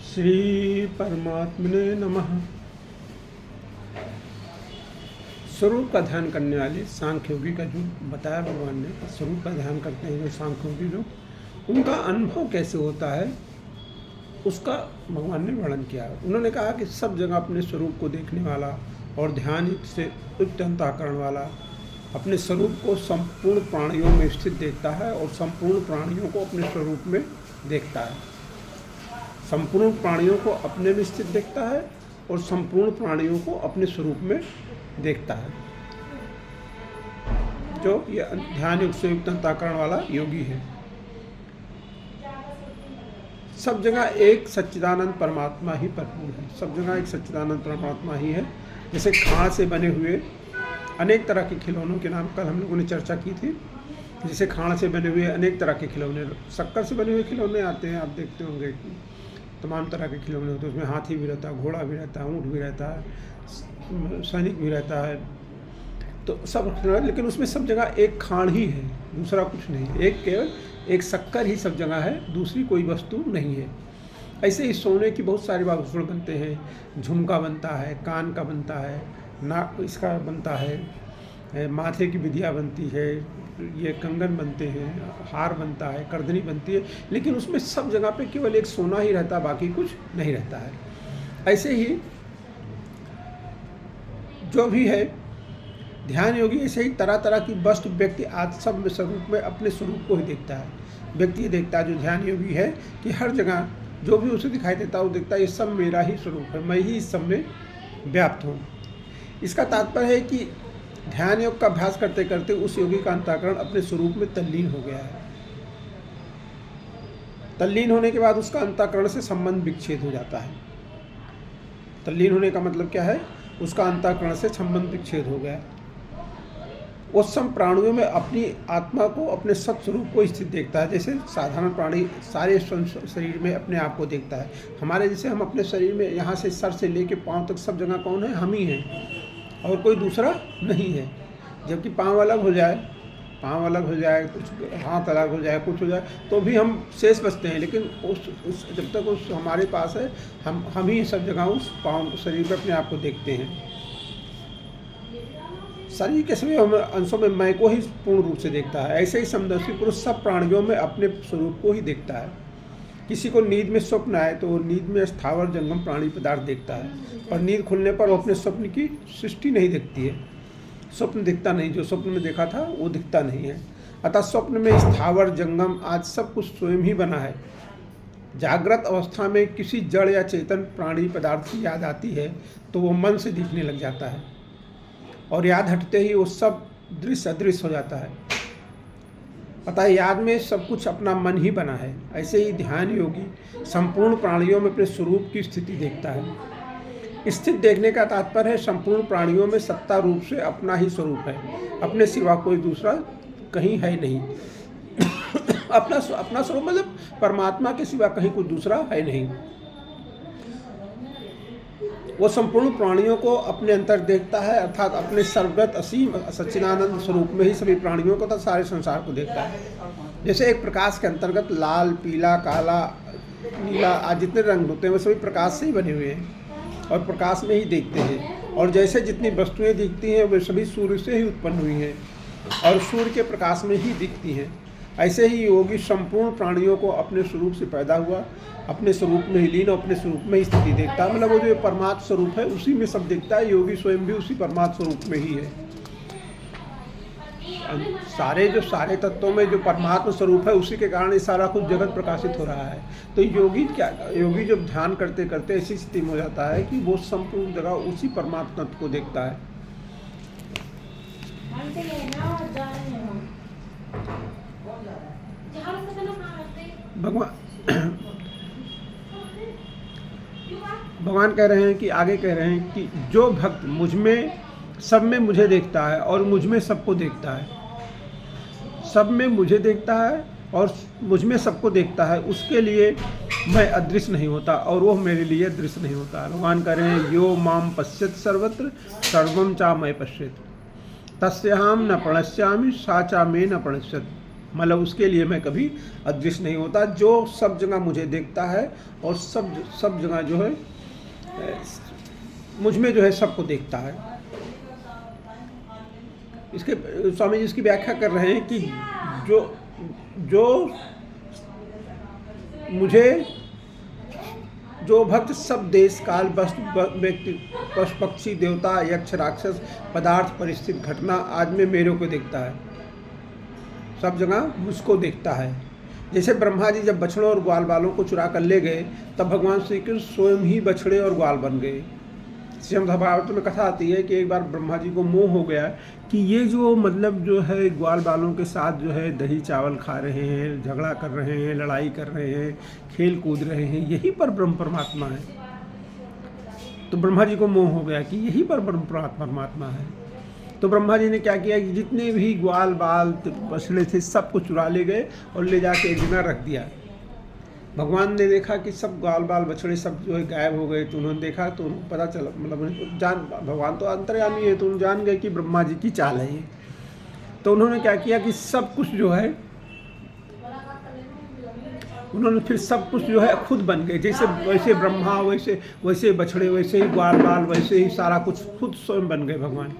श्री परमात्मने नमः। स्वरूप का ध्यान करने वाले सांख्य योगी का जो बताया भगवान ने, स्वरूप का ध्यान करते हैं जो सांख्य योगी लोग, उनका अनुभव कैसे होता है उसका भगवान ने वर्णन किया है। उन्होंने कहा कि सब जगह अपने स्वरूप को देखने वाला और ध्यान से उच्च अंतःकरण वाला अपने स्वरूप को संपूर्ण प्राणियों में स्थित देखता है और संपूर्ण प्राणियों को अपने स्वरूप में देखता है। संपूर्ण प्राणियों को अपने में स्थित देखता है और संपूर्ण प्राणियों को अपने स्वरूप में देखता है। जो ये ध्यान युक्त से युक्त अंतःकरण वाला योगी है। सब जगह एक सच्चिदानंद परमात्मा ही भरपूर है। सब जगह एक सच्चिदानंद परमात्मा ही है। जैसे खाण से बने हुए अनेक तरह के खिलौनों के नाम कल हम लोगों ने चर्चा की थी। जैसे खाण से बने हुए अनेक तरह के खिलौने, शक्कर से बने हुए खिलौने आते हैं, आप देखते होंगे तमाम तरह के खिलौने होते हैं। उसमें हाथी भी रहता है, घोड़ा भी रहता है, ऊँट भी रहता है, सैनिक भी रहता है, तो सब, लेकिन उसमें सब जगह एक खाण ही है, दूसरा कुछ नहीं है। एक केवल एक शक्कर ही सब जगह है, दूसरी कोई वस्तु नहीं है। ऐसे ही सोने की बहुत सारे आभूषण बनते हैं। झुमका बनता है, कान का बनता है, नाक इसका बनता है, माथे की बिंदिया बनती है, ये कंगन बनते हैं, हार बनता है, करधनी बनती है, लेकिन उसमें सब जगह पे केवल एक सोना ही रहता है, बाकी कुछ नहीं रहता है। ऐसे ही जो भी है ध्यान योगी, ऐसे ही तरह तरह की वस्तु व्यक्ति आज सब स्वरूप में अपने स्वरूप को ही देखता है। व्यक्ति ये देखता है जो ध्यान योगी है कि हर जगह जो भी उसे दिखाई देता है वो देखता है ये सब मेरा ही स्वरूप है, मैं ही इस सब में व्याप्त हूँ। इसका तात्पर्य है कि ध्यान योग का अभ्यास करते करते उस योगी का अंतःकरण अपने स्वरूप में तल्लीन हो गया है। तल्लीन होने के बाद उसका अंतःकरण से संबंध विच्छेद हो जाता है। तल्लीन होने का मतलब क्या है? उसका अंतःकरण से संबंध विच्छेद हो गया। उस सम प्राणियों में अपनी आत्मा को, अपने सत्स्वरूप को स्थित देखता है। जैसे साधारण प्राणी सारे शरीर में अपने आप को देखता है। हमारे जैसे हम अपने शरीर में यहाँ से सर से लेके पाँव तक सब जगह कौन है? हम ही हैं और कोई दूसरा नहीं है। जबकि पाँव अलग हो जाए, कुछ हाथ अलग हो जाए, कुछ हो जाए, तो भी हम शेष बचते हैं। लेकिन उस जब तक उस हमारे पास है, हम ही सब जगह उस पाँव शरीर में अपने आप को देखते हैं। शरीर के सभी अंशों में मैं को ही पूर्ण रूप से देखता है। ऐसे ही समदर्शी पुरुष सब प्राणियों में अपने स्वरूप को ही देखता है। किसी को नींद में स्वप्न आए तो नींद में स्थावर जंगम प्राणी पदार्थ देखता है, और नींद खुलने पर वो अपने स्वप्न की सृष्टि नहीं दिखती है। स्वप्न दिखता नहीं, जो स्वप्न में देखा था वो दिखता नहीं है। अतः स्वप्न में स्थावर जंगम आज सब कुछ स्वयं ही बना है। जागृत अवस्था में किसी जड़ या चेतन प्राणी पदार्थ की याद आती है तो वो मन से दिखने लग जाता है, और याद हटते ही वो सब दृश्य अदृश्य हो जाता है। अतः याद में सब कुछ अपना मन ही बना है। ऐसे ही ध्यान योगी संपूर्ण प्राणियों में अपने स्वरूप की स्थिति देखता है। स्थित देखने का तात्पर्य है संपूर्ण प्राणियों में सत्ता रूप से अपना ही स्वरूप है, अपने सिवा कोई दूसरा कहीं है नहीं। अपना स्वरूप मतलब परमात्मा के सिवा कहीं कोई दूसरा है नहीं। वो संपूर्ण प्राणियों को अपने अंतर देखता है, अर्थात अपने सर्वगत असीम सच्चिदानंद स्वरूप में ही सभी प्राणियों को तथा सारे संसार को देखता है। जैसे एक प्रकाश के अंतर्गत लाल, पीला, काला, नीला आदि जितने रंग होते हैं वो सभी प्रकाश से ही बने हुए हैं और प्रकाश में ही देखते हैं। और जैसे जितनी वस्तुएं दिखती हैं वे सभी सूर्य से ही उत्पन्न हुई हैं और सूर्य के प्रकाश में ही दिखती हैं। ऐसे ही योगी संपूर्ण प्राणियों को अपने स्वरूप से पैदा हुआ, अपने स्वरूप में ही लीन, अपने स्वरूप में ही स्थिति देखता है। मतलब वो जो परमात्म स्वरूप है उसी में सब देखता है। योगी स्वयं भी उसी परमात्म स्वरूप में ही है। सारे तत्वों में जो परमात्मा स्वरूप है उसी के कारण ये सारा कुछ जगत प्रकाशित हो रहा है। तो योगी जब ध्यान करते करते ऐसी स्थिति में हो जाता है कि वो संपूर्ण जगह उसी परमात्मा तत्व को देखता है। भगवान कह रहे हैं कि आगे कह रहे हैं कि जो भक्त मुझ में सब में मुझे देखता है और मुझ में सबको देखता है, सब में मुझे देखता है और मुझ में सबको देखता है, उसके लिए मैं अदृश्य नहीं होता और वो मेरे लिए दृश्य नहीं होता। भगवान कह रहे हैं यो माम पश्यत सर्वत्र सर्वम चा मैं पश्यत तस्याहम न प्रणश्यामि सा चा मे न प्रणश्यत। मतलब उसके लिए मैं कभी अदृश्य नहीं होता, जो सब जगह मुझे देखता है और सब जगह जो है मुझ में जो है सबको देखता है। इसके स्वामी जी इसकी व्याख्या कर रहे हैं कि जो भक्त सब देश काल वस्तु व्यक्ति पशु पक्षी देवता यक्ष राक्षस पदार्थ परिस्थिति घटना आज में मेरे को देखता है, सब जगह मुझको देखता है। जैसे ब्रह्मा जी जब बछड़ों और ग्वाल बालों को चुरा कर ले गए तब भगवान श्री कृष्ण स्वयं ही बछड़े और ग्वाल बन गए। श्रीमद्भागवत में कथा आती है कि एक बार ब्रह्मा जी को मोह हो गया कि ये जो मतलब जो है ग्वाल बालों के साथ जो है दही चावल खा रहे हैं, झगड़ा कर रहे हैं, लड़ाई कर रहे हैं, खेल कूद रहे हैं, यही पर ब्रह्म परमात्मा है। तो ब्रह्मा जी को मोह हो गया कि यही पर ब्रह्म परमात्मा है। तो ब्रह्मा जी ने क्या किया कि जितने भी ग्वाल बाल बछड़े थे सबको चुरा ले गए और ले जाके एक जगह रख दिया। भगवान ने देखा कि सब ग्वाल बाल बछड़े सब जो है गायब हो गए, तो उन्होंने देखा तो उनको पता चला, मतलब भगवान तो अंतर्यामी है, तो उन्होंने जान गए कि ब्रह्मा जी की चाल है ये। तो उन्होंने क्या किया कि सब कुछ जो है उन्होंने फिर सब कुछ जो है खुद बन गए। जैसे वैसे ब्रह्मा वैसे बछड़े, वैसे ही ग्वाल बाल, वैसे ही सारा कुछ खुद स्वयं बन गए भगवान।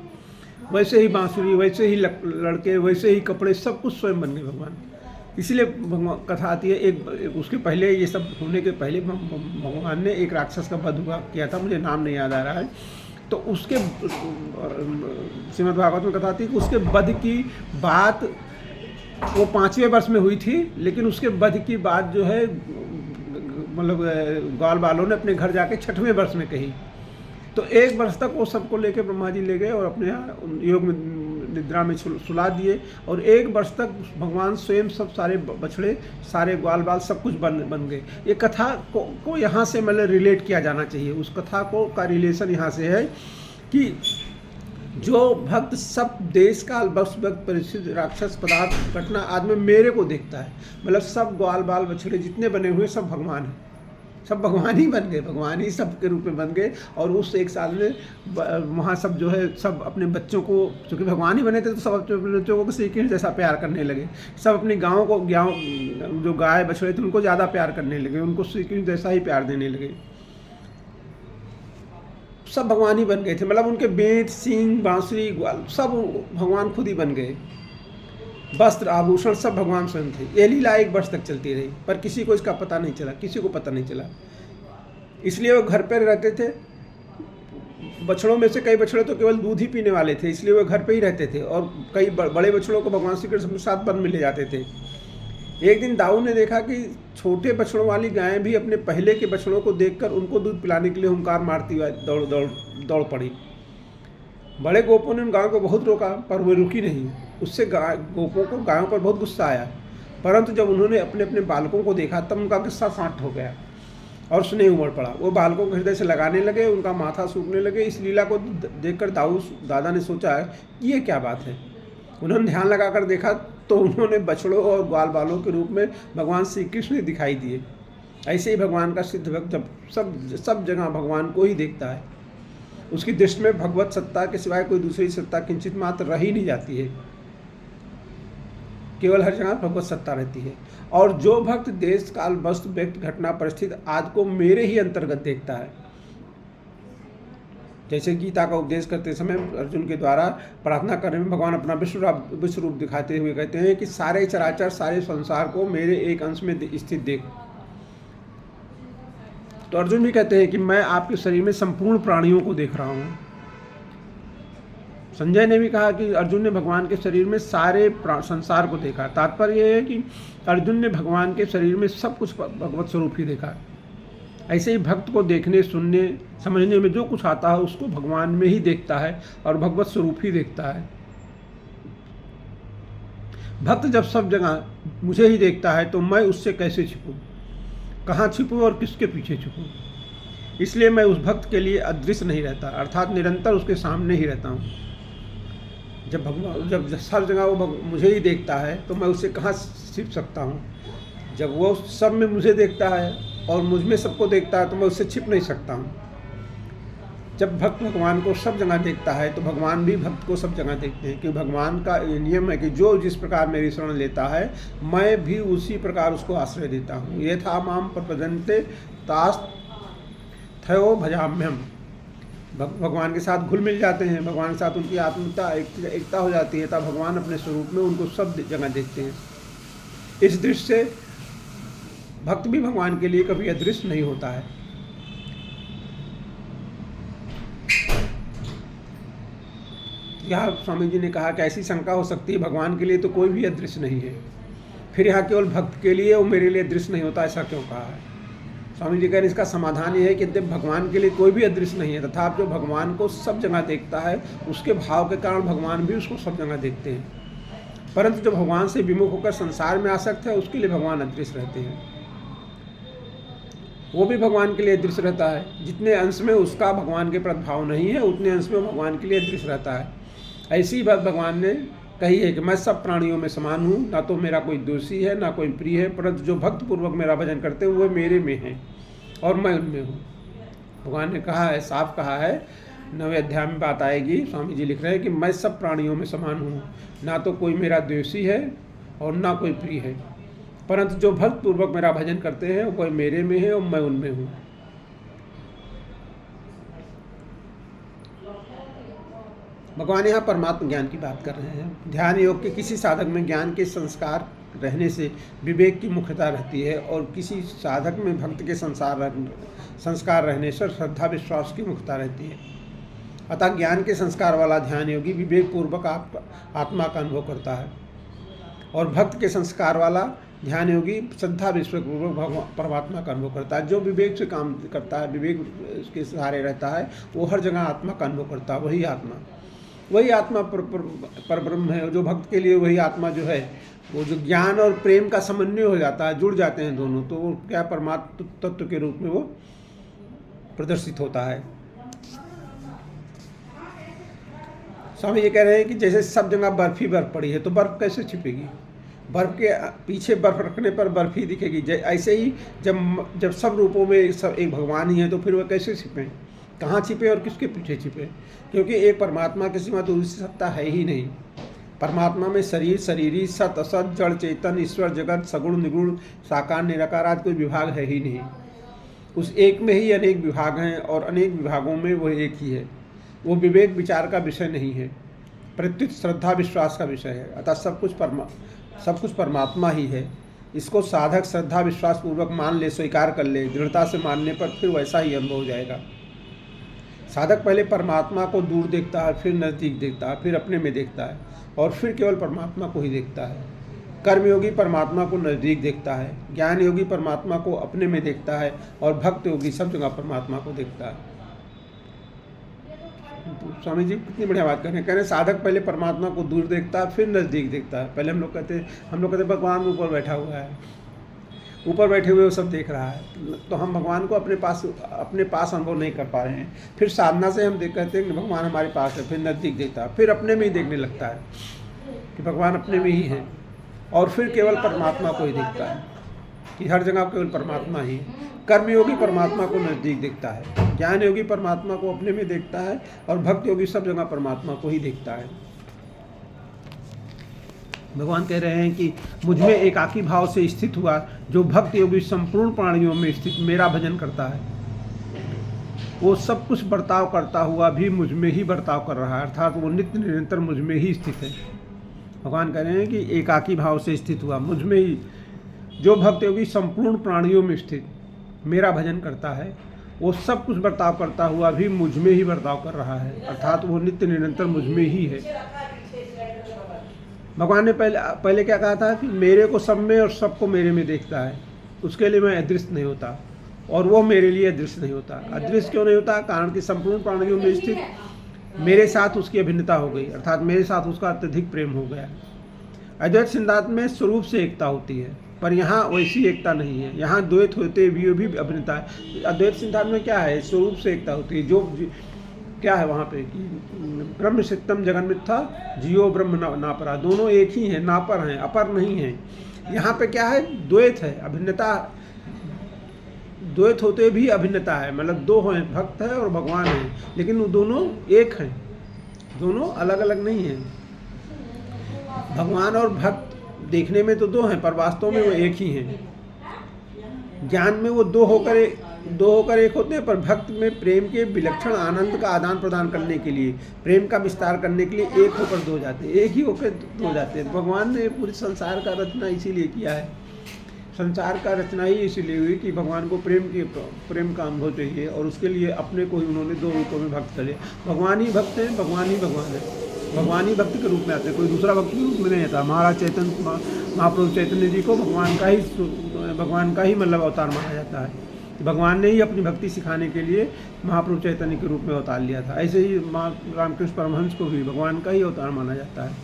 वैसे ही बांसुरी, वैसे ही लड़के, वैसे ही कपड़े, सब कुछ स्वयं बन गए भगवान। इसीलिए भगवान कथा आती है एक उसके पहले, ये सब होने के पहले भगवान ने एक राक्षस का वध किया था, मुझे नाम नहीं याद आ रहा है। तो उसके श्रीमद्भागवत में कथा आती है कि उसके वध की बात वो 5वें वर्ष में हुई थी, लेकिन उसके वध की बात जो है मतलब ग्वाल बालों ने अपने घर जाके 6वें वर्ष में कही। तो 1 वर्ष तक वो सबको लेके ब्रह्मा जी ले गए और अपने योग में निद्रा में सुला दिए, और 1 वर्ष तक भगवान स्वयं सब सारे बछड़े, सारे ग्वाल बाल सब कुछ बन गए। ये कथा को यहाँ से मतलब रिलेट किया जाना चाहिए। उस कथा का रिलेशन यहाँ से है कि जो भक्त सब देश काल वस्तु व्यक्ति परिस्थिति राक्षस पदार्थ घटना आदमी मेरे को देखता है, मतलब सब ग्वाल बाल बछड़े जितने बने हुए सब भगवान हैं, सब भगवान ही बन गए, भगवान ही सब के रूप में बन गए। और उस 1 साल में वहाँ सब जो है सब अपने बच्चों को, चूँकि भगवान ही बने थे तो सब अपने बच्चों को श्री कृष्ण जैसा प्यार करने लगे। सब अपनी गाँव जो गाय बछड़े थे उनको ज़्यादा प्यार करने लगे, उनको श्री कृष्ण जैसा ही प्यार देने लगे। सब भगवान ही बन गए थे, मतलब उनके बेंत सींग बांसुरी ग्वाल सब भगवान खुद ही बन गए। वस्त्र आभूषण सब भगवान स्वयं थे। ये लीला 1 वर्ष तक चलती रही, पर किसी को इसका पता नहीं चला, किसी को पता नहीं चला। इसलिए वो घर पर रहते थे। बछड़ों में से कई बछड़े तो केवल दूध ही पीने वाले थे, इसलिए वो घर पे ही रहते थे, और कई बड़े बछड़ों को भगवान श्री कृष्ण के साथ वन में ले जाते थे। एक दिन दाऊ ने देखा कि छोटे बछड़ों वाली गायें भी अपने पहले के बछड़ों को देखकर उनको दूध पिलाने के लिए हुंकार मारती हुई दौड़ पड़ी। बड़े गोपों ने उन गायों को बहुत रोका, पर वो रुकी नहीं। उससे गोपों को गायों पर बहुत गुस्सा आया, परंतु जब उन्होंने अपने अपने बालकों को देखा तब उनका गुस्सा शांत हो गया और स्नेह उमड़ पड़ा। वो बालकों को हृदय से लगाने लगे, उनका माथा सूखने लगे। इस लीला को देखकर दादा ने सोचा कि ये क्या बात है। उन्होंने ध्यान लगाकर देखा तो उन्होंने बछड़ों और ग्वाल बालों के रूप में भगवान श्री कृष्ण दिखाई दिए। ऐसे ही भगवान का सिद्ध भक्त जब सब जगह भगवान को ही देखता है, उसकी दृष्टि में भगवत सत्ता के सिवाय कोई दूसरी सत्ता किंचित मात्र रह ही नहीं जाती है, केवल हर जगह भगवत सत्ता रहती है। और जो भक्त देश काल वस्तु व्यक्ति घटना परिस्थिति आदि को मेरे ही अंतर्गत देखता है, जैसे गीता का उपदेश करते समय अर्जुन के द्वारा प्रार्थना करने में भगवान अपना विश्व रूप दिखाते हुए कहते हैं कि सारे चराचर सारे संसार को मेरे एक अंश में स्थित देख। तो अर्जुन भी कहते हैं कि मैं आपके शरीर में संपूर्ण प्राणियों को देख रहा हूँ। संजय ने भी कहा कि अर्जुन ने भगवान के शरीर में सारे संसार को देखा। तात्पर्य यह है कि अर्जुन ने भगवान के शरीर में सब कुछ भगवत स्वरूप ही देखा। ऐसे ही भक्त को देखने सुनने समझने में जो कुछ आता है उसको भगवान में ही देखता है और भगवत स्वरूप ही देखता है। भक्त जब सब जगह मुझे ही देखता है तो मैं उससे कैसे छिपूं, कहाँ छिपूं और किसके पीछे छिपूं। इसलिए मैं उस भक्त के लिए अदृश्य नहीं रहता, अर्थात निरंतर उसके सामने ही रहता हूँ। जब हर जगह वो मुझे ही देखता है तो मैं उससे कहाँ छिप सकता हूँ। जब वो सब में मुझे देखता है और मुझ में सबको देखता है तो मैं उससे छिप नहीं सकता हूँ। जब भक्त भगवान को सब जगह देखता है तो भगवान भी भक्त को सब जगह देखते हैं, क्योंकि भगवान का ये नियम है कि जो जिस प्रकार मेरी शरण लेता है मैं भी उसी प्रकार उसको आश्रय देता हूँ। ये था माम प्रपद्यन्ते तास थयो भजाम्यहम्। भगवान के साथ घुल मिल जाते हैं, भगवान के साथ उनकी आत्मीयता एकता हो जाती है, तब भगवान अपने स्वरूप में उनको सब जगह देखते हैं। इस दृश्य से भक्त भी भगवान के लिए कभी अदृश्य नहीं होता है। यहाँ स्वामी जी ने कहा कि ऐसी शंका हो सकती है भगवान के लिए तो कोई भी अदृश्य नहीं है, फिर यहाँ केवल भक्त के लिए वो मेरे लिए अदृश्य नहीं होता, ऐसा क्यों कहा है? स्वामी जी कह रहे हैं इसका समाधान ये है कि जब भगवान के लिए कोई भी अदृश्य नहीं है, तथा जो भगवान को सब जगह देखता है उसके भाव के कारण भगवान भी उसको सब जगह देखते हैं, परंतु जो भगवान से विमुख होकर संसार में आसक्त है उसके लिए भगवान अदृश्य रहते हैं। वो भी भगवान के लिए अदृश्य रहता है, जितने अंश में उसका भगवान के प्रभाव नहीं है उतने अंश में भगवान के लिए अदृश्य रहता है। ऐसी बात भगवान ने कही है कि मैं सब प्राणियों में समान हूँ, ना तो मेरा कोई दोषी है ना कोई प्रिय है, परंतु जो भक्त पूर्वक मेरा भजन करते हैं वो मेरे में हैं और मैं उनमें हूँ। भगवान ने कहा है, साफ कहा है, 9वें अध्याय में बात आएगी। स्वामी जी लिख रहे हैं कि मैं सब प्राणियों में समान हूँ, ना तो कोई मेरा द्वेषी है और ना कोई प्रिय है, परंतु जो भक्त पूर्वक मेरा भजन करते हैं वो मेरे में है और मैं उनमें हूँ। भगवान यहाँ परमात्म ज्ञान की बात कर रहे हैं। ध्यान योग के किसी साधक में ज्ञान के संस्कार रहने से विवेक की मुख्यता रहती है और किसी साधक में भक्त के संस्कार रहने से श्रद्धा विश्वास की मुख्यता रहती है। अतः ज्ञान के संस्कार वाला ध्यान योगी विवेक पूर्वक आत्मा का अनुभव करता है और भक्त के संस्कार वाला ध्यान योगी श्रद्धा विश्वास पूर्वक परमात्मा का अनुभव करता है। जो विवेक से काम करता है, विवेक के सहारे रहता है, वो हर जगह आत्मा का अनुभव करता है। वही आत्मा पर ब्रह्म है। जो भक्त के लिए वही आत्मा जो है वो जो ज्ञान और प्रेम का समन्वय हो जाता है, जुड़ जाते हैं दोनों, तो वो क्या परमात्म तत्व के रूप में वो प्रदर्शित होता है। स्वामी ये कह रहे हैं कि जैसे सब जगह बर्फ ही बर्फ पड़ी है तो बर्फ कैसे छिपेगी? बर्फ के पीछे बर्फ रखने पर बर्फ ही दिखेगी। ऐसे ही जब सब रूपों में सब एक भगवान ही है तो फिर वह कैसे छिपे? कहाँ छिपे और किसके पीछे छिपे? क्योंकि एक परमात्मा के सिवा तो दूसरी सत्ता है ही नहीं। परमात्मा में शरीर, शरीरी, सत असत, जड़ चेतन, ईश्वर, जगत, सगुण निगुण, साकार निराकार आदि कोई विभाग है ही नहीं। उस एक में ही अनेक विभाग हैं और अनेक विभागों में वह एक ही है। वो विवेक विचार का विषय नहीं है, प्रत्युत श्रद्धा विश्वास का विषय है। अतः सब कुछ परमात्मा ही है। इसको साधक श्रद्धा विश्वास पूर्वक मान ले, स्वीकार कर ले। दृढ़ता से मानने पर फिर वैसा ही अनुभव हो जाएगा। साधक पहले परमात्मा को दूर देखता है, फिर नज़दीक देखता है, फिर अपने में देखता है और फिर केवल परमात्मा को ही देखता है। कर्मयोगी परमात्मा को नज़दीक देखता है, ज्ञान योगी परमात्मा को अपने में देखता है और भक्त योगी सब जगह परमात्मा को देखता है। स्वामी जी कितनी बढ़िया बात कर रहे हैं। साधक पहले परमात्मा को दूर देखता है, फिर नज़दीक देखता है। पहले हम लोग कहते भगवान ऊपर बैठा हुआ है, ऊपर बैठे हुए वो सब देख रहा है, तो हम भगवान को अपने पास अनुभव नहीं कर पा रहे हैं। फिर साधना से हम कहते हैं कि भगवान हमारे पास है, फिर नज़दीक देखता है, फिर अपने में ही देखने लगता है कि भगवान अपने में ही है और फिर केवल परमात्मा को ही देखता है कि हर जगह केवल परमात्मा ही है। कर्मयोगी परमात्मा को नज़दीक देखता है, ज्ञान योगी परमात्मा को अपने में देखता है और भक्त योगी सब जगह परमात्मा को ही देखता है। भगवान कह रहे हैं कि मुझ में एकाकी भाव से स्थित हुआ जो भक्त योगी संपूर्ण प्राणियों में स्थित मेरा भजन करता है, वो सब कुछ बर्ताव करता हुआ भी मुझ में ही बर्ताव कर रहा है, अर्थात वो नित्य निरंतर मुझ में ही स्थित है। भगवान कह रहे हैं कि एकाकी भाव से स्थित हुआ मुझ में ही जो भक्त योगी संपूर्ण प्राणियों में स्थित मेरा भजन करता है, वो सब कुछ बर्ताव करता हुआ भी मुझ में ही बर्ताव कर रहा है, अर्थात वो नित्य निरंतर मुझ में ही है। भगवान ने पहले क्या कहा था कि मेरे को सब में और सबको मेरे में देखता है, उसके लिए मैं अदृश्य नहीं होता और वो मेरे लिए अदृश्य नहीं होता। अदृश्य क्यों नहीं होता? कारण कि संपूर्ण प्राणियों में स्थित मेरे साथ उसकी अभिन्नता हो गई, अर्थात मेरे साथ उसका अत्यधिक प्रेम हो गया। अद्वैत सिद्धांत में स्वरूप से एकता होती है, पर यहाँ वैसी एकता नहीं है। यहाँ द्वैत होते हुए भी अभिन्नता है। अद्वैत सिद्धांत में क्या है? स्वरूप से एकता होती है। जो क्या है वहाँ पे कि ब्रह्म सत्यम जगन मिथ्या जियो ब्रह्म नापरा, दोनों एक ही हैं, नापर हैं, अपर नहीं हैं। यहाँ पे क्या है? द्वैत है, अभिन्नता। द्वैत होते भी अभिन्नता है, मतलब दो हैं, भक्त है और भगवान है, लेकिन वो दोनों एक हैं, दोनों अलग अलग नहीं हैं। भगवान और भक्त देखने में तो दो हैं, पर वास्तव में वो एक ही हैं। ज्ञान में वो दो होकर एक होते हैं, पर भक्त में प्रेम के विलक्षण आनंद का आदान प्रदान करने के लिए, प्रेम का विस्तार करने के लिए एक होकर दो जाते हैं, एक ही होकर दो जाते हैं। भगवान ने पूरे संसार का रचना इसीलिए किया है, संसार का रचना ही इसीलिए हुई कि भगवान को प्रेम का अनुभव चाहिए, और उसके लिए अपने को ही उन्होंने दो रूपों में भक्त करे। भगवान ही भक्त हैं, भगवान ही भगवान है, भगवान ही भक्त के रूप में आते हैं, कोई दूसरा भक्त के रूप में नहीं आता। महाराज चैतन्य महाप्रभु चैतन्य जी को भगवान का ही मतलब अवतार माना जाता है। भगवान ने ही अपनी भक्ति सिखाने के लिए महाप्रभु चैतन्य के रूप में अवतार लिया था। ऐसे ही रामकृष्ण परमहंस को भी भगवान का ही अवतार माना जाता है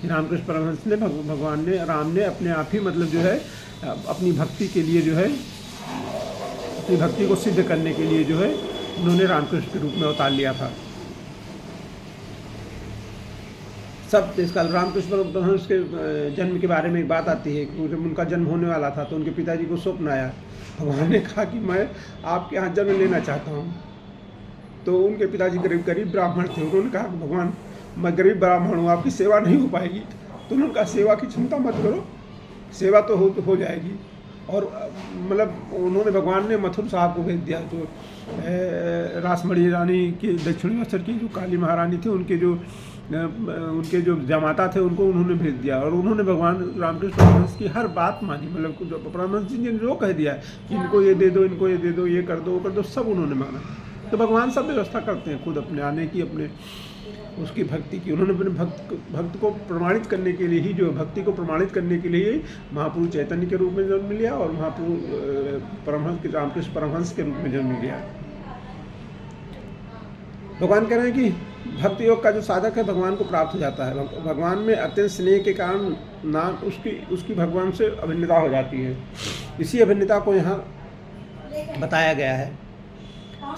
कि रामकृष्ण परमहंस ने राम ने अपने आप ही मतलब जो है अपनी भक्ति के लिए जो है, अपनी भक्ति को सिद्ध करने के लिए जो है उन्होंने रामकृष्ण के रूप में अवतार लिया था। सब इस काल रामकृष्ण परमहंस के जन्म के बारे में एक बात आती है कि जब उनका जन्म होने वाला था तो उनके पिताजी को स्वप्न आया। भगवान ने कहा कि मैं आपके यहाँ जन्म लेना चाहता हूँ। तो उनके पिताजी गरीब ब्राह्मण थे। उन्होंने कहा कि भगवान मैं गरीब ब्राह्मण हूँ, आपकी सेवा नहीं हो पाएगी। तो उन्होंने कहा सेवा की चिंता मत करो, सेवा तो हो जाएगी। और मतलब उन्होंने भगवान ने मथुर साहब को भेज दिया, जो रासमणी रानी की दक्षिणेश्वर की जो काली महारानी थी, उनके जो जमाता थे उनको उन्होंने भेज दिया। और उन्होंने भगवान रामकृष्ण परमहंस की हर बात मानी, मतलब परमहंस जी ने जो कह दिया कि इनको ये दे दो, इनको ये दे दो, ये कर दो, वो कर दो, सब उन्होंने माना। तो भगवान सब व्यवस्था करते हैं खुद अपने आने की, अपने उसकी भक्ति की। उन्होंने अपने भक्त को प्रमाणित करने के लिए ही, जो भक्ति को प्रमाणित करने के लिए महाप्रभु चैतन्य के रूप में जन्म लिया और महाप्रभु परमहंस रामकृष्ण परमहंस के रूप में जन्म लिया। भगवान कह रहे हैं कि भक्ति योग का जो साधक है भगवान को प्राप्त हो जाता है। भगवान में अत्यंत स्नेह के कारण नाम उसकी भगवान से अभिन्नता हो जाती है। इसी अभिन्नता को यहाँ बताया गया है।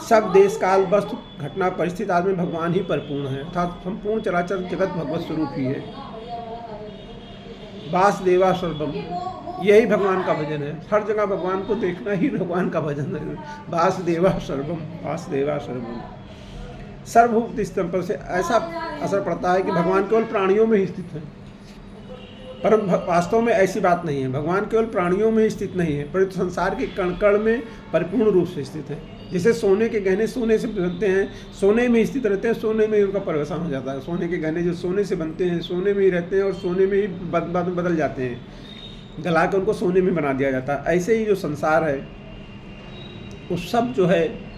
सब देश काल वस्तु घटना परिस्थिति आदि में भगवान ही परिपूर्ण है, अर्थात संपूर्ण चराचर जगत भगवत स्वरूप ही है। वासुदेवा सर्वम, यही भगवान का भजन है। हर जगह भगवान को देखना ही भगवान का भजन है। वासुदेवा सर्वम, वासुदेवा सर्वम। सर्वभूत स्तंभ पर से ऐसा असर पड़ता है कि भगवान केवल प्राणियों में ही स्थित है, परंतु वास्तव में ऐसी बात नहीं है। भगवान केवल प्राणियों में ही स्थित नहीं है, परंतु संसार के कण कण में परिपूर्ण रूप से स्थित है। जैसे सोने के गहने सोने से बनते हैं, सोने में स्थित रहते हैं, सोने में ही उनका परिवर्तन हो जाता है। सोने के गहने जो सोने से बनते हैं, सोने में ही रहते हैं और सोने में ही बदल जाते हैं, गला के उनको सोने में बना दिया जाता है। ऐसे ही जो संसार है वो सब जो है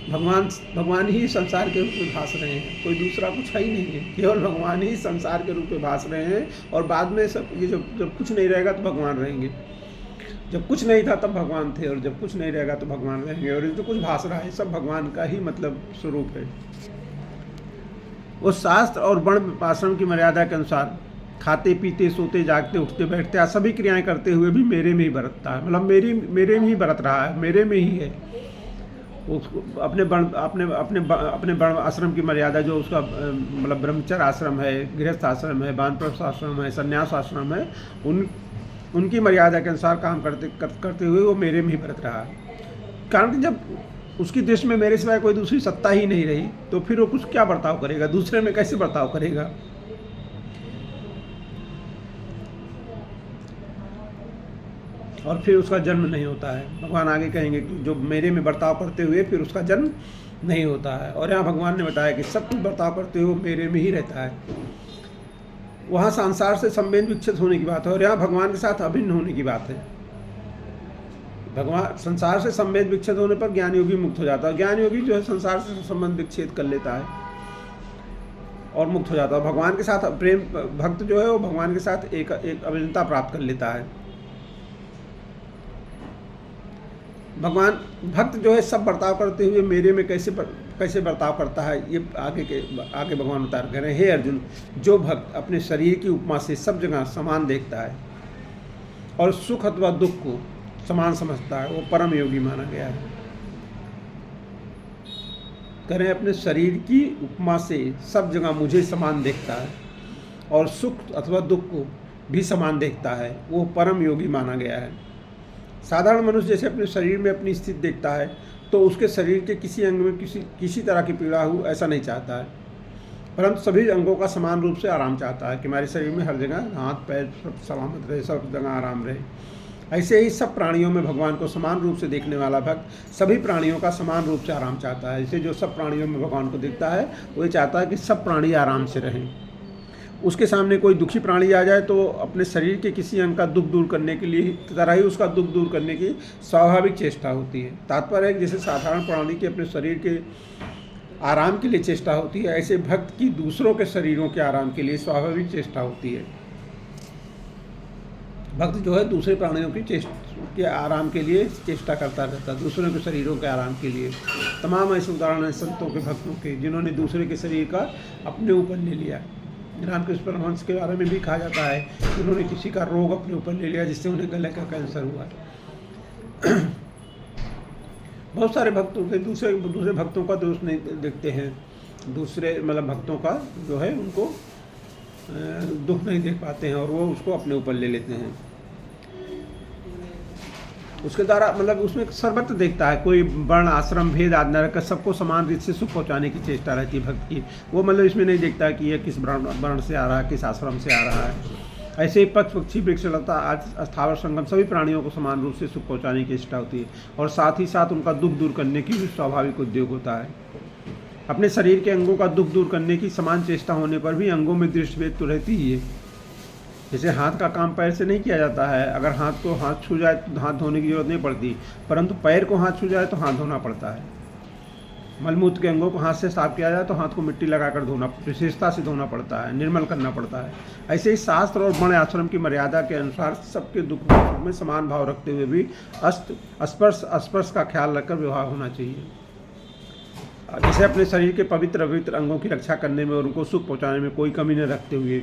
भगवान ही संसार के रूप में भास रहे हैं, कोई दूसरा कुछ है ही नहीं है। केवल भगवान ही संसार के रूप में भास रहे हैं। और बाद में सब ये जब कुछ नहीं रहेगा तो भगवान रहेंगे। जब कुछ नहीं था तब भगवान थे, और जब कुछ नहीं रहेगा तो भगवान रहेंगे। और जो कुछ भास रहा है सब भगवान का ही मतलब स्वरूप है। वो शास्त्र और वर्ण आश्रम की मर्यादा के अनुसार खाते पीते सोते जागते उठते बैठते सभी क्रियाएं करते हुए भी मेरे में ही बरतता है, मतलब मेरे में ही बरत रहा है, मेरे में ही है। अपने वर्ण आश्रम की मर्यादा जो उसका मतलब ब्रह्मचर्य आश्रम है, गृहस्थ आश्रम है, वानप्रस्थ आश्रम है, संन्यास आश्रम है, उनकी मर्यादा के अनुसार काम करते हुए वो मेरे में ही बरत रहा है। कारण कि जब उसकी दृष्टि में मेरे सिवाय कोई दूसरी सत्ता ही नहीं रही तो फिर वो कुछ क्या बर्ताव करेगा, दूसरे में कैसे बर्ताव करेगा। और फिर उसका जन्म नहीं होता है। भगवान आगे कहेंगे कि जो मेरे में बर्ताव करते हुए फिर उसका जन्म नहीं होता है। और यहाँ भगवान ने बताया कि सब कुछ बर्ताव करते हुए मेरे में ही रहता है। वहाँ संसार से संवेद विक्षिप्त होने की बात है, और यहाँ भगवान के साथ अभिन्न होने की बात है। भगवान संसार से संवेद विक्षेद होने पर ज्ञान योगी मुक्त हो जाता है। ज्ञान योगी जो है संसार से संबंध विच्छेद कर लेता है और मुक्त हो जाता है। भगवान के साथ प्रेम, भक्त जो है वो भगवान के साथ एक अभिन्नता प्राप्त कर लेता है। भगवान भक्त जो है सब बर्ताव करते हुए मेरे में कैसे बर्ताव करता है, ये आगे भगवान उतार कर रहे हैं। हे अर्जुन, जो भक्त अपने शरीर की उपमा से सब जगह समान देखता है और सुख अथवा दुख को समान समझता है, वो परम योगी माना गया है। करें अपने शरीर की उपमा से सब जगह मुझे समान देखता है और सुख अथवा दुख को भी समान देखता है, वो परम योगी माना गया है। साधारण मनुष्य जैसे अपने शरीर में अपनी स्थिति देखता है तो उसके शरीर के किसी अंग में किसी तरह की पीड़ा हो ऐसा नहीं चाहता है, परंतु सभी अंगों का समान रूप से आराम चाहता है कि हमारे शरीर में हर जगह हाथ पैर सब सलामत रहे, सब जगह आराम रहे। ऐसे ही सब प्राणियों में भगवान को समान रूप से देखने वाला भक्त सभी प्राणियों का समान रूप से आराम चाहता है। इसे जो सब प्राणियों में भगवान को देखता है वो ये चाहता है कि सब प्राणी आराम से रहें। उसके सामने कोई दुखी प्राणी आ जाए तो अपने शरीर के किसी अंग का दुख दूर करने के लिए तरह ही उसका दुख दूर करने की स्वाभाविक चेष्टा होती है। तात्पर्य है कि जैसे साधारण प्राणी के अपने शरीर के आराम के लिए चेष्टा होती है, ऐसे भक्त की दूसरों के शरीरों के आराम के लिए स्वाभाविक चेष्टा होती है। भक्त जो है दूसरे प्राणियों के आराम के लिए चेष्टा करता रहता है, दूसरों के शरीरों के आराम के लिए। तमाम ऐसे उदाहरण हैं संतों के, भक्तों के, जिन्होंने दूसरे के शरीर का अपने ऊपर ले लिया। रामकृष्ण परमहंस के बारे में भी कहा जाता है कि उन्होंने किसी का रोग अपने ऊपर ले लिया जिससे उन्हें गले का कैंसर हुआ। बहुत सारे भक्त होते हैं दूसरे भक्तों का दोष नहीं देखते हैं, दूसरे मतलब भक्तों का जो है उनको दुख नहीं देख पाते हैं और वो उसको अपने ऊपर ले लेते हैं। उसके द्वारा मतलब उसमें सर्वत्र देखता है, कोई वर्ण आश्रम भेद आदि न रखकर सबको समान रीत से सुख पहुंचाने की चेष्टा रहती है भक्त की। वो मतलब इसमें नहीं देखता कि यह किस वर्ण से आ रहा है, किस आश्रम से आ रहा है। ऐसे ही पक्ष पक्षी वृक्षलता आज स्थावर संगम सभी प्राणियों को समान रूप से सुख पहुंचाने की चेष्टा होती है और साथ ही साथ उनका दुख दूर करने की भी स्वाभाविक उद्योग होता है। अपने शरीर के अंगों का दुख दूर करने की समान चेष्टा होने पर भी अंगों में दृष्टिभेद तो रहती ही है। जैसे हाथ का काम पैर से नहीं किया जाता है, अगर हाथ को हाथ छू जाए तो हाथ धोने की जरूरत नहीं पड़ती, परंतु पैर को हाथ छू जाए तो हाथ धोना पड़ता है। मलमूत्र के अंगों को हाथ से साफ किया जाए तो हाथ को मिट्टी लगाकर धोना, विशेषता से धोना पड़ता है, निर्मल करना पड़ता है। ऐसे ही शास्त्र और वर्ण आश्रम की मर्यादा के अनुसार सबके दुख में समान भाव रखते हुए भी स्पर्श का ख्याल रखकर व्यवहार होना चाहिए। जैसे अपने शरीर के पवित्र अंगों की रक्षा करने में और उनको सुख पहुँचाने में कोई कमी न रखते हुए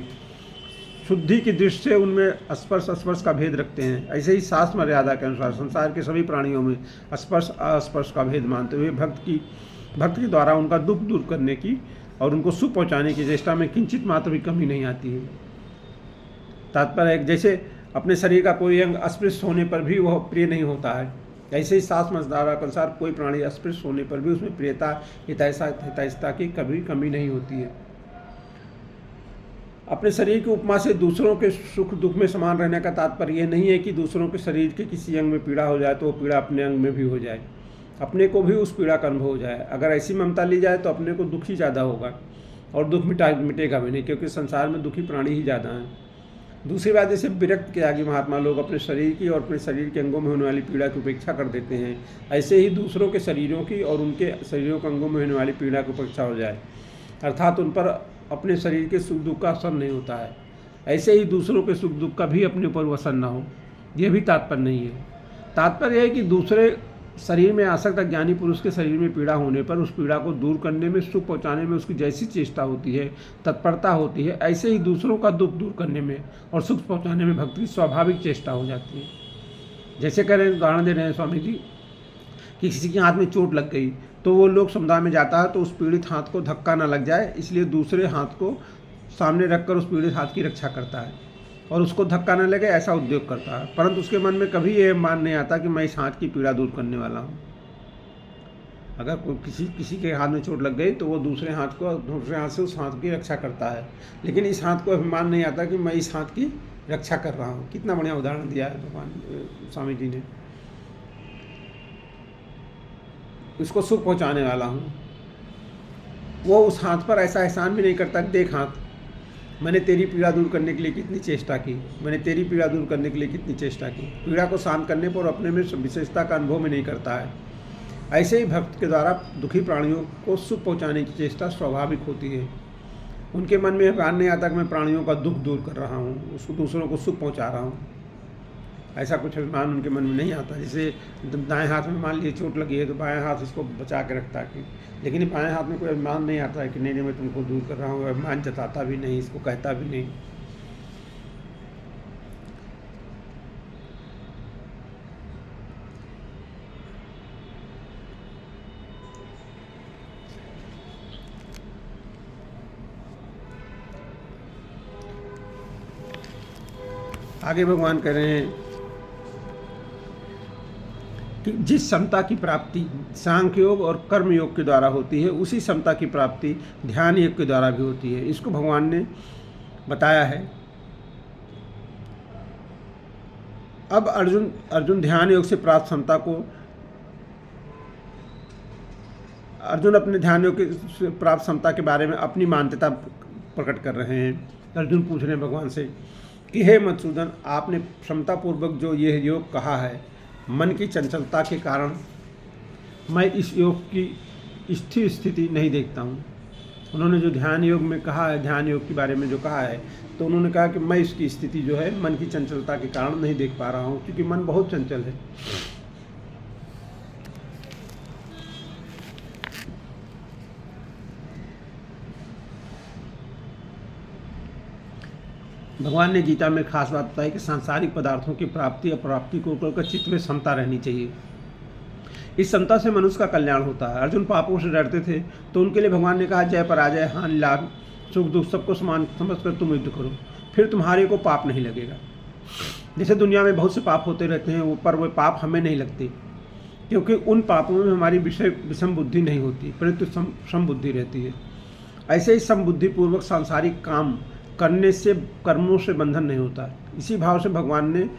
शुद्धि की दृष्टि से उनमें स्पर्श का भेद रखते हैं, ऐसे ही शास्त्र मर्यादा के अनुसार संसार के सभी प्राणियों में स्पर्श का भेद मानते हुए भक्त के द्वारा उनका दुख दूर करने की और उनको सुख पहुंचाने की चेष्टा में किंचित मात्र भी कमी नहीं आती है। तात्पर्य है जैसे अपने शरीर का कोई अंग अस्पृश्य होने पर भी वह प्रिय नहीं होता है, ऐसे ही शास्त्र मर्यादा के अनुसार कोई प्राणी अस्पृश्य होने पर भी उसमें प्रियता हितैषता की कभी कमी नहीं होती है। अपने शरीर की उपमा से दूसरों के सुख दुख में समान रहने का तात्पर्य यह नहीं है कि दूसरों के शरीर के किसी अंग में पीड़ा हो जाए तो वो पीड़ा अपने अंग में भी हो जाए, अपने को भी उस पीड़ा का अनुभव हो जाए। अगर ऐसी ममता ली जाए तो अपने को दुख ही ज़्यादा होगा और दुख मिटेगा भी नहीं, क्योंकि संसार में दुखी प्राणी ही ज़्यादा हैं। दूसरी बात, जैसे विरक्त के आगे महात्मा लोग अपने शरीर की और अपने शरीर के अंगों में होने वाली पीड़ा की उपेक्षा कर देते हैं, ऐसे ही दूसरों के शरीरों की और उनके शरीरों के अंगों में होने वाली पीड़ा की उपेक्षा हो जाए, अर्थात उन पर अपने शरीर के सुख दुख का असर नहीं होता है। ऐसे ही दूसरों के सुख दुख का भी अपने ऊपर असर न हो, यह भी तात्पर्य नहीं है। तात्पर्य है कि दूसरे शरीर में आसक्त अज्ञानी पुरुष के शरीर में पीड़ा होने पर उस पीड़ा को दूर करने में, सुख पहुंचाने में उसकी जैसी चेष्टा होती है, तत्परता होती है, ऐसे ही दूसरों का दुख दूर करने में और सुख पहुंचाने में भक्ति की स्वाभाविक चेष्टा हो जाती है। जैसे कह रहे हैं, उदाहरण दे रहे हैं स्वामी जी कि किसी के हाथ में चोट लग गई तो वो लोग समुदाय में जाता है तो उस पीड़ित हाथ को धक्का ना लग जाए, इसलिए दूसरे हाथ को सामने रखकर उस पीड़ित हाथ की रक्षा करता है और उसको धक्का न लगे ऐसा उद्योग करता है, परंतु उसके मन में कभी ये मान नहीं आता कि मैं इस हाथ की पीड़ा दूर करने वाला हूँ। अगर किसी के हाथ में चोट लग गई तो वो दूसरे हाथ से उस हाथ की रक्षा करता है, लेकिन इस हाथ को अभिमान नहीं आता कि मैं इस हाथ की रक्षा कर रहा हूँ। कितना बढ़िया उदाहरण दिया है भगवान स्वामी जी ने। उसको सुख पहुँचाने वाला हूँ, वो उस हाथ पर ऐसा एहसान भी नहीं करता कि देख हाथ, मैंने तेरी पीड़ा दूर करने के लिए कितनी चेष्टा की, मैंने तेरी पीड़ा दूर करने के लिए कितनी चेष्टा की। पीड़ा को शांत करने पर अपने में विशेषता का अनुभव में नहीं करता है। ऐसे ही भक्त के द्वारा दुखी प्राणियों को सुख पहुंचाने की चेष्टा स्वाभाविक होती है। उनके मन में अभिमान नहीं आता कि मैं प्राणियों का दुख दूर कर रहा हूँ, उसको दूसरों को सुख पहुँचा रहा हूँ, ऐसा कुछ अभिमान उनके मन में नहीं आता। जैसे दाएं हाथ में मान लीजिए चोट लगी है तो बाएं हाथ इसको बचा के रखता है, लेकिन बाएं हाथ में कोई अभिमान नहीं आता है कि नहीं मैं तुमको दूर कर रहा हूँ, अभिमान जताता भी नहीं, इसको कहता भी नहीं। आगे भगवान कह रहे हैं कि जिस समता की प्राप्ति सांख्य योग और कर्म योग के द्वारा होती है, उसी समता की प्राप्ति ध्यान योग के द्वारा भी होती है। इसको भगवान ने बताया है। अब अर्जुन ध्यान योग से प्राप्त समता को अर्जुन अपने ध्यान योग से प्राप्त समता के बारे में अपनी मान्यता प्रकट कर रहे हैं। अर्जुन पूछ रहे हैं भगवान से कि हे मधुसूदन, आपने क्षमतापूर्वक जो यह योग कहा है, मन की चंचलता के कारण मैं इस योग की स्थिर स्थिति नहीं देखता हूँ। उन्होंने जो ध्यान योग में कहा है, ध्यान योग के बारे में जो कहा है, तो उन्होंने कहा कि मैं इसकी स्थिति जो है मन की चंचलता के कारण नहीं देख पा रहा हूँ, क्योंकि मन बहुत चंचल है। भगवान ने गीता में खास बात बताई कि सांसारिक पदार्थों की प्राप्ति अप्राप्ति को लेकर चित्त में समता रहनी चाहिए। इस समता से मनुष्य का कल्याण होता है। अर्जुन पापों से डरते थे, तो उनके लिए भगवान ने कहा जय पराजय, हानि लाभ, सुख दुख सबको समान समझकर तुम युद्ध करो, फिर तुम्हारे को पाप नहीं लगेगा। जैसे दुनिया में बहुत से पाप होते रहते हैं, पर वो पाप हमें नहीं लगते, क्योंकि उन पापों में हमारी विषम बुद्धि नहीं होती, परंतु सम बुद्धि रहती है। ऐसे ही समबुद्धिपूर्वक सांसारिक काम करने से कर्मों से बंधन नहीं होता। इसी भाव से भगवान ने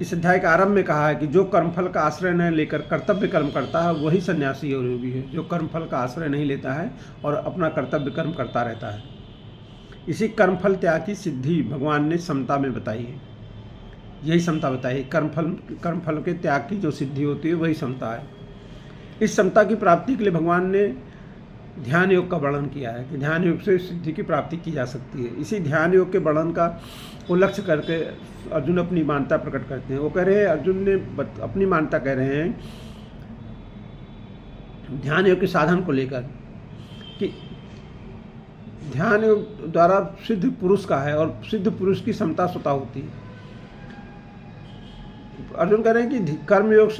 इस अध्याय के आरंभ में कहा है कि जो कर्मफल का आश्रय न लेकर कर्तव्य कर्म करता है, वही सन्यासी और योगी है। जो कर्मफल का आश्रय नहीं लेता है और अपना कर्तव्य कर्म करता रहता है। इसी कर्मफल त्याग की सिद्धि भगवान ने समता में बताई है। यही समता बताई है। कर्मफल के त्याग की जो सिद्धि होती है, वही समता है। इस समता की प्राप्ति के लिए भगवान ने ध्यान योग का वर्णन किया है कि ध्यान योग से सिद्धि की प्राप्ति की जा सकती है। इसी ध्यान योग के वर्णन का उल्लक्ष्य करके अर्जुन अपनी मान्यता प्रकट करते हैं। वो कह रहे हैं, अर्जुन ने अपनी मान्यता कह रहे हैं ध्यान योग के साधन को लेकर कि ध्यान योग द्वारा सिद्ध पुरुष का है और सिद्ध पुरुष की समता स्वतः होती है। अर्जुन कह रहे हैं कि कर्मयोग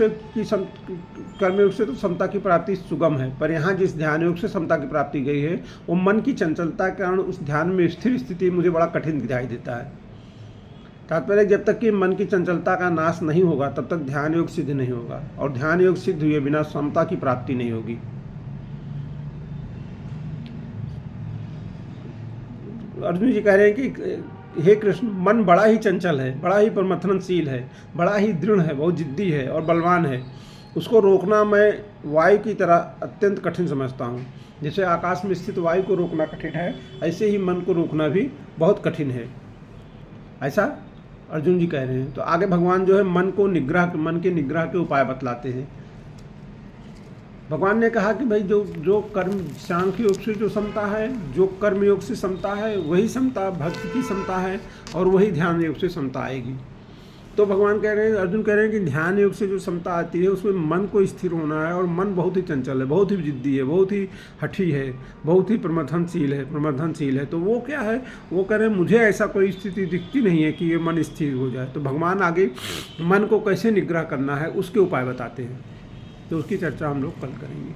से तो समता की प्राप्ति सुगम है, पर यहाँ जिस ध्यान योग से समता की प्राप्ति गई है, वो मन की चंचलता के कारण उस ध्यान में स्थिर स्थिति मुझे बड़ा कठिन दिखाई देता है। तात्पर्य जब तक कि मन की चंचलता का नाश नहीं होगा, तब तक ध्यान योग सिद्ध नहीं होगा, और ध्यान योग सिद्ध हुए बिना समता की प्राप्ति नहीं होगी। अर्जुन जी कह रहे हैं कि हे कृष्ण, मन बड़ा ही चंचल है, बड़ा ही परमथनशील है, बड़ा ही दृढ़ है, बहुत जिद्दी है और बलवान है। उसको रोकना मैं वायु की तरह अत्यंत कठिन समझता हूँ। जैसे आकाश में स्थित वायु को रोकना कठिन है, ऐसे ही मन को रोकना भी बहुत कठिन है। ऐसा अर्जुन जी कह रहे हैं। तो आगे भगवान जो है मन के निग्रह के उपाय बतलाते हैं। भगवान ने कहा कि भाई जो कर्म सांख्य योग से जो समता है, जो कर्म योग से समता है, वही समता भक्ति की समता है, और वही ध्यान योग से समता आएगी। तो भगवान कह रहे हैं, अर्जुन कह रहे हैं कि ध्यान योग से जो समता आती है, उसमें मन को स्थिर होना है, और मन बहुत ही चंचल है, बहुत ही जिद्दी है, बहुत ही हठी है, बहुत ही प्रमथनशील है। तो वो क्या है, वो कह रहे हैं मुझे ऐसा कोई स्थिति दिखती नहीं है कि ये मन स्थिर हो जाए। तो भगवान आगे मन को कैसे निग्रह करना है उसके उपाय बताते हैं। तो उसकी चर्चा हम लोग कल करेंगे।